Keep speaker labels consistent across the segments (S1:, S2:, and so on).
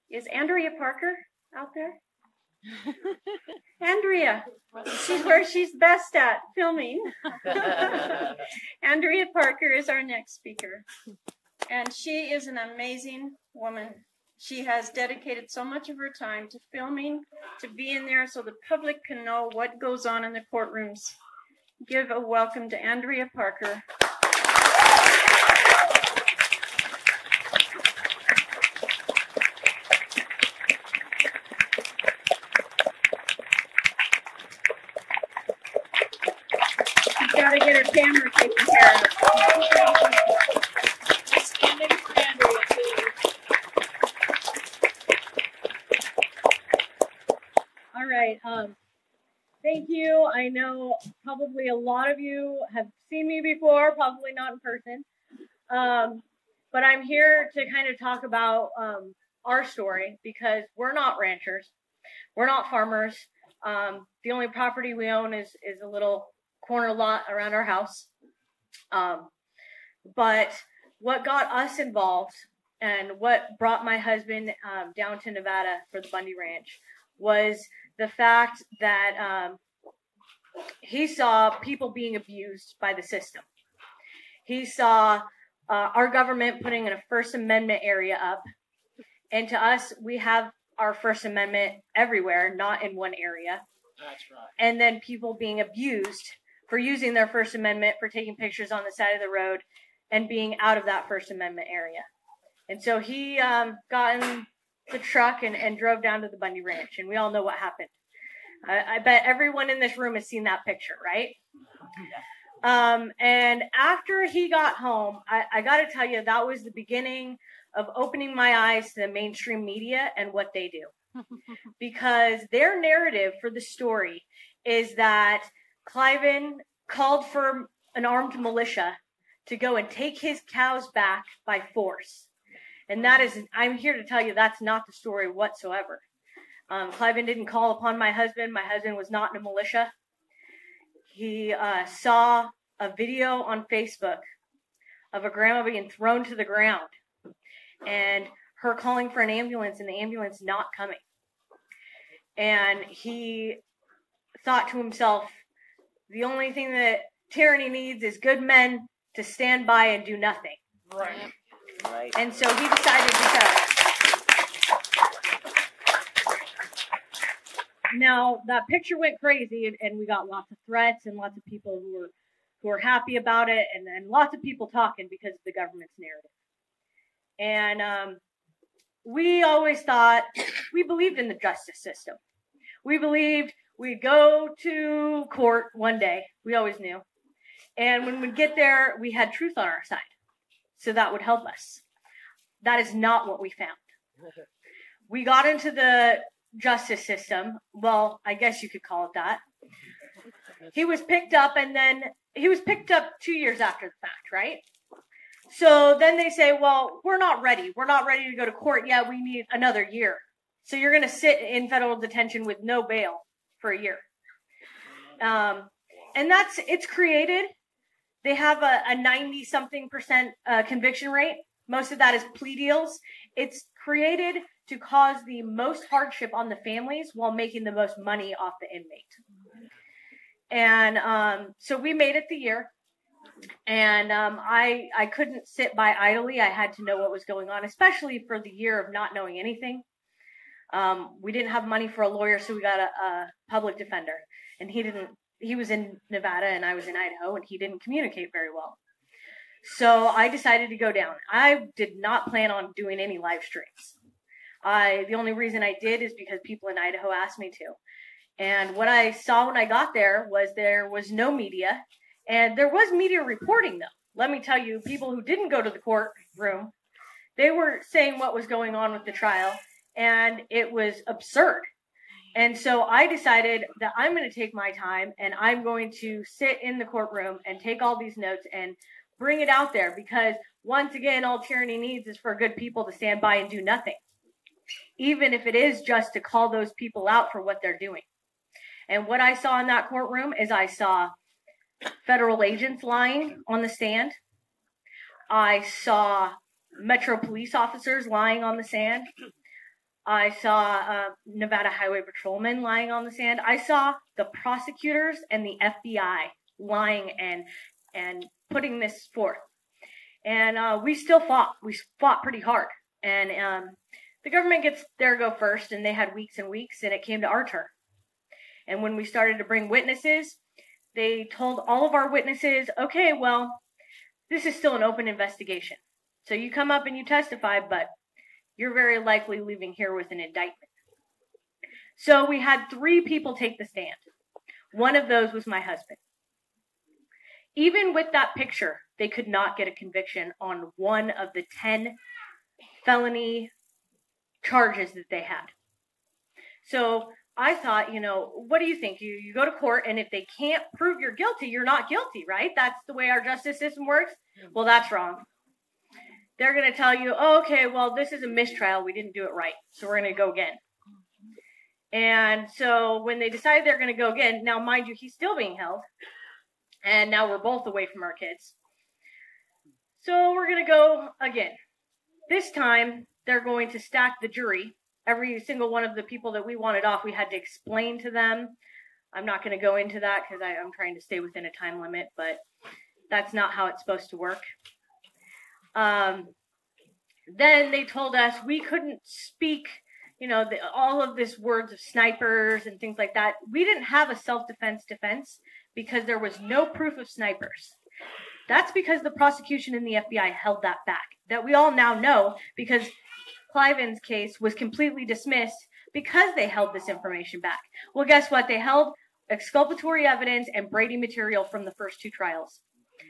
S1: Is Andrea Parker out there? Andrea, she's where she's best at filming. Andrea Parker is our next speaker. And she is an amazing woman. She has dedicated so much of her time to filming, to being there so the public can know what goes on in the courtrooms. Give a welcome to Andrea Parker. She's got to get her camera taken care of. Standing for Andrea, please.
S2: All right. Thank you. I know probably a lot of you have seen me before, probably not in person. But I'm here to kind of talk about our story because we're not ranchers. We're not farmers. The only property we own is a little corner lot around our house. But what got us involved and what brought my husband down to Nevada for the Bundy Ranch was the fact that he saw people being abused by the system. He saw our government putting in a First Amendment area up. And to us, we have our First Amendment everywhere, not in one area.
S3: That's right.
S2: And then people being abused for using their First Amendment, for taking pictures on the side of the road and being out of that First Amendment area. And so he got in the truck and drove down to the Bundy Ranch. And we all know what happened. I bet everyone in this room has seen that picture, right? And after he got home, I got to tell you, that was the beginning of opening my eyes to the mainstream media and what they do. Because their narrative for the story is that Cliven called for an armed militia to go and take his cows back by force. And that is, I'm here to tell you, that's not the story whatsoever. Cliven didn't call upon my husband. My husband was not in a militia. He saw a video on Facebook of a grandma being thrown to the ground and her calling for an ambulance and the ambulance not coming. And he thought to himself, the only thing that tyranny needs is good men to stand by and do nothing.
S3: Right.
S4: Right.
S2: And so he decided to go. Now, that picture went crazy, and we got lots of threats and lots of people who were happy about it, and lots of people talking because of the government's narrative. And we always thought, we believed in the justice system. We believed we'd go to court one day. We always knew. And when we'd get there, we had truth on our side. So that would help us. That is not what we found. We got into the justice system. Well, I guess you could call it that. He was picked up, and then he was picked up 2 years after the fact, right? So then they say, well, we're not ready. We're not ready to go to court yet. We need another year. So you're going to sit in federal detention with no bail for a year. And it's created. They have a 90-something% conviction rate. Most of that is plea deals. It's created to cause the most hardship on the families while making the most money off the inmate. And so we made it the year. And I couldn't sit by idly. I had to know what was going on, especially for the year of not knowing anything. We didn't have money for a lawyer, so we got a public defender. And he was in Nevada and I was in Idaho, and he didn't communicate very well. So I decided to go down. I did not plan on doing any live streams. The only reason I did is because people in Idaho asked me to. And what I saw when I got there was no media. And there was media reporting, though. Let me tell you, people who didn't go to the courtroom, they were saying what was going on with the trial, and it was absurd. And so I decided that I'm going to take my time, and I'm going to sit in the courtroom and take all these notes and bring it out there, because once again, all tyranny needs is for good people to stand by and do nothing, even if it is just to call those people out for what they're doing. And what I saw in that courtroom is I saw federal agents lying on the stand. I saw Metro police officers lying on the sand. I saw Nevada Highway Patrolmen lying on the sand. I saw the prosecutors and the FBI lying and putting this forth. And we still fought. We fought pretty hard. And the government gets their go first, and they had weeks and weeks, and it came to our turn. And when we started to bring witnesses, they told all of our witnesses, okay, well, this is still an open investigation. So you come up and you testify, but you're very likely leaving here with an indictment. So we had 3 people take the stand. One of those was my husband. Even with that picture, they could not get a conviction on one of the 10 felony charges that they had. So I thought, what do you think? You go to court, and if they can't prove you're guilty, you're not guilty, right? That's the way our justice system works. Well, that's wrong. They're going to tell you, oh, okay, well, this is a mistrial. We didn't do it right, so we're going to go again. And so when they decided they're going to go again, now, mind you, he's still being held. And now we're both away from our kids. So we're going to go again. This time, they're going to stack the jury. Every single one of the people that we wanted off, we had to explain to them. I'm not going to go into that because I'm trying to stay within a time limit, but that's not how it's supposed to work. Then they told us we couldn't speak, all of this words of snipers and things like that. We didn't have a self-defense defense because there was no proof of snipers. That's because the prosecution and the FBI held that back. That we all now know because Cliven's case was completely dismissed because they held this information back. Well, guess what? They held exculpatory evidence and Brady material from the first 2 trials.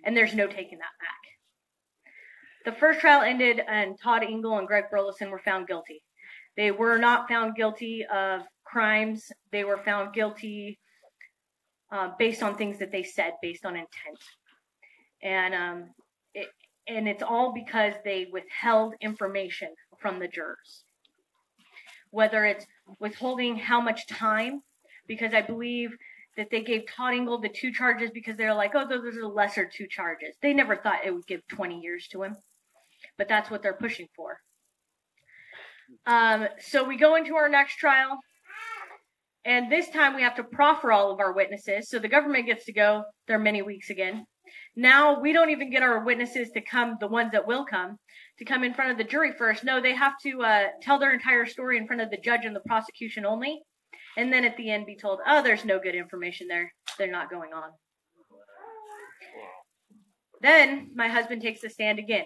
S2: And there's no taking that back. The first trial ended and Todd Engel and Greg Burleson were found guilty. They were not found guilty of crimes. They were found guilty based on things that they said, based on intent. And it's all because they withheld information from the jurors. Whether it's withholding how much time, because I believe that they gave Todd Engel the 2 charges because they're like, oh, those are the lesser 2 charges. They never thought it would give 20 years to him. But that's what they're pushing for. So we go into our next trial. And this time we have to proffer all of our witnesses. So the government gets to go their many weeks again. Now we don't even get our witnesses to come, the ones that will come, to come in front of the jury first. No, they have to tell their entire story in front of the judge and the prosecution only. And then at the end be told, oh, there's no good information there. They're not going on. Then my husband takes the stand again.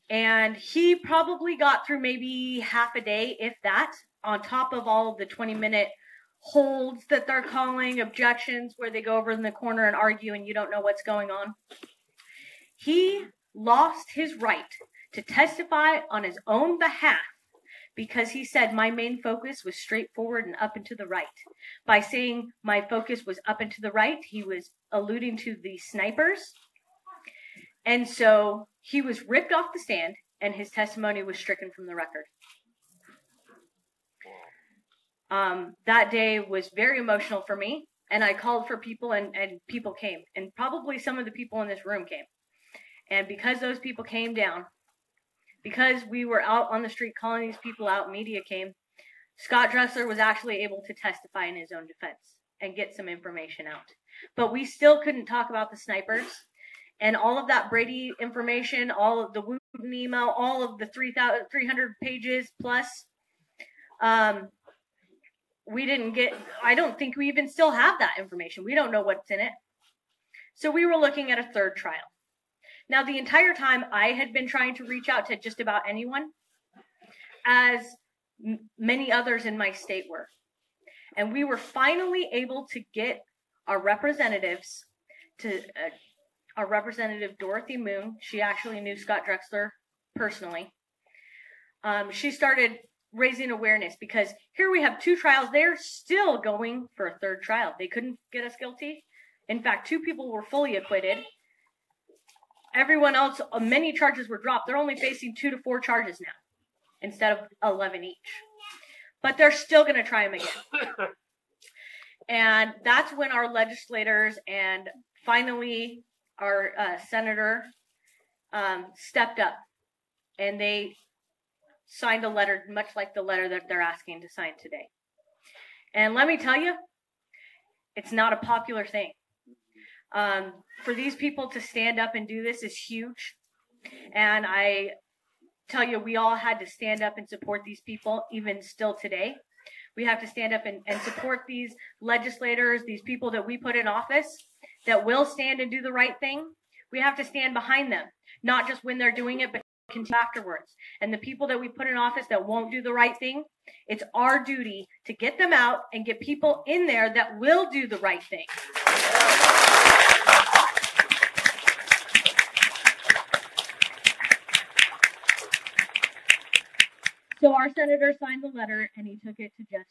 S2: And he probably got through maybe half a day, if that, on top of all of the 20-minute holds that they're calling, objections, where they go over in the corner and argue and you don't know what's going on. He lost his right to testify on his own behalf because he said my main focus was straightforward and up and to the right. By saying my focus was up and to the right, he was alluding to the snipers. And so he was ripped off the stand and his testimony was stricken from the record. That day was very emotional for me, and I called for people, and people came. And probably some of the people in this room came. And because those people came down, because we were out on the street calling these people out, media came, Scott Dressler was actually able to testify in his own defense and get some information out. But we still couldn't talk about the snipers. And all of that Brady information, all of the Wooten email, all of the 300 pages plus, we didn't get, I don't think we even still have that information. We don't know what's in it. So we were looking at a 3rd trial. Now, the entire time I had been trying to reach out to just about anyone, as many others in my state were. And we were finally able to get our representatives to, our representative Dorothy Moon, she actually knew Scott Drexler personally. She started raising awareness because here we have 2 trials. They're still going for a 3rd trial. They couldn't get us guilty. In fact, 2 people were fully acquitted. Everyone else, many charges were dropped. They're only facing 2 to 4 charges now instead of 11 each. But they're still going to try them again. And that's when our legislators and finally our senator stepped up, and they signed a letter, much like the letter that they're asking to sign today. And let me tell you, it's not a popular thing. For these people to stand up and do this is huge. And I tell you, we all had to stand up and support these people, even still today. We have to stand up and support these legislators, these people that we put in office that will stand and do the right thing. We have to stand behind them, not just when they're doing it, but continue afterwards. And the people that we put in office that won't do the right thing, it's our duty to get them out and get people in there that will do the right thing. So our senator signed the letter, and he took it to Jeff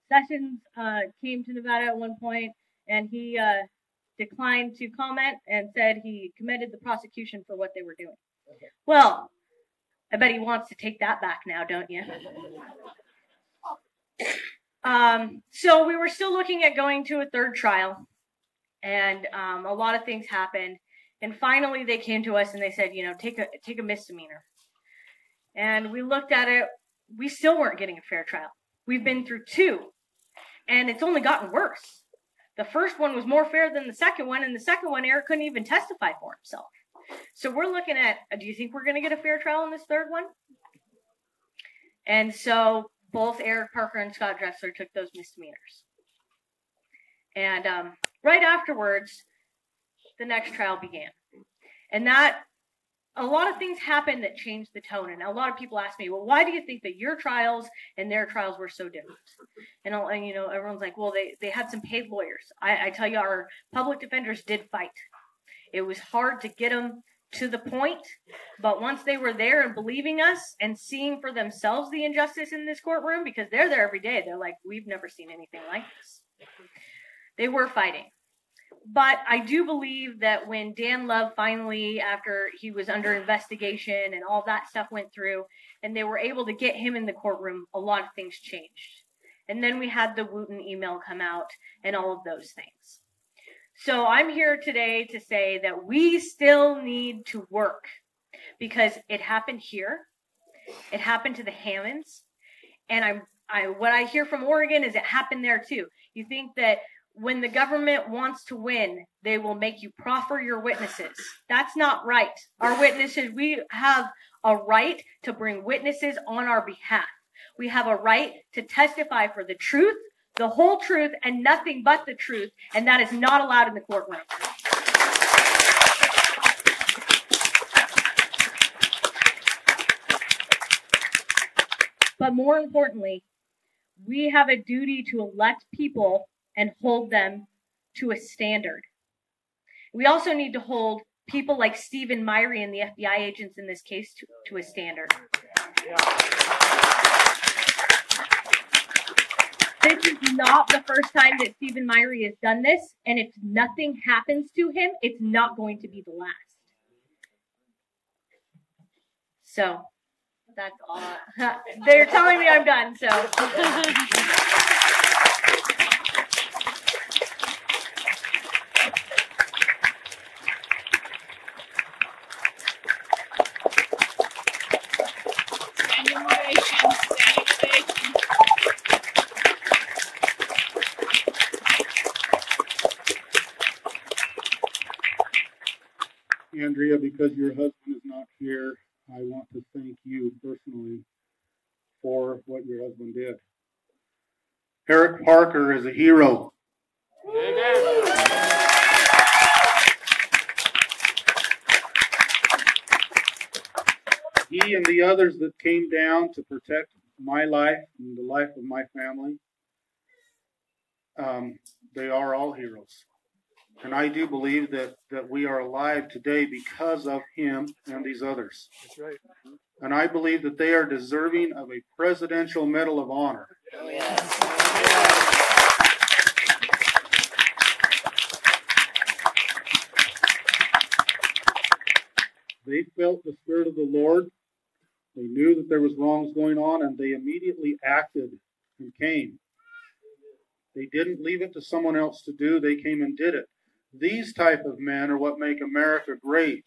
S2: Sessions. Sessions came to Nevada at one point, and he declined to comment and said he commended the prosecution for what they were doing. Okay. Well, I bet he wants to take that back now, don't you? So we were still looking at going to a third trial, and a lot of things happened. And finally, they came to us and they said, take a misdemeanor. And we looked at it. We still weren't getting a fair trial. We've been through 2, and it's only gotten worse. The first one was more fair than the second one, and the second one, Eric couldn't even testify for himself. So we're looking at, do you think we're going to get a fair trial in this third one? And so both Eric Parker and Scott Dressler took those misdemeanors. And right afterwards, the next trial began. And a lot of things happened that changed the tone. And a lot of people ask me, well, why do you think that your trials and their trials were so different? And everyone's like, well, they had some paid lawyers. I tell you, our public defenders did fight. It was hard to get them to the point, but once they were there and believing us and seeing for themselves the injustice in this courtroom, because they're there every day, they're like, we've never seen anything like this. They were fighting. But I do believe that when Dan Love finally, after he was under investigation and all that stuff went through, and they were able to get him in the courtroom, a lot of things changed. And then we had the Wooten email come out and all of those things. So I'm here today to say that we still need to work, because it happened here. It happened to the Hammonds. And what I hear from Oregon is it happened there too. You think that when the government wants to win, they will make you proffer your witnesses. That's not right. Our witnesses, we have a right to bring witnesses on our behalf. We have a right to testify for the truth, the whole truth, and nothing but the truth, and that is not allowed in the courtroom. But more importantly, we have a duty to elect people and hold them to a standard. We also need to hold people like Stephen Myrie and the FBI agents in this case to a standard. This is not the first time that Stephen Myrie has done this, and if nothing happens to him, it's not going to be the last. So, that's all. They're telling me I'm done, so.
S3: Andrea, because your husband is not here, I want to thank you personally for what your husband did. Eric Parker is a hero. Amen. He and the others that came down to protect my life and the life of my family, they are all heroes. And I do believe that we are alive today because of him and these others. That's right. And I believe that they are deserving of a Presidential Medal of Honor. Oh, yes. They felt the Spirit of the Lord. They knew that there was wrongs going on, and they immediately acted and came. They didn't leave it to someone else to do. They came and did it. These type of men are what make America great.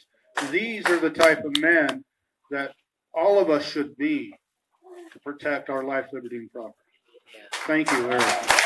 S3: these are the type of men that all of us should be to protect our life, liberty, and property. Thank you, Eric.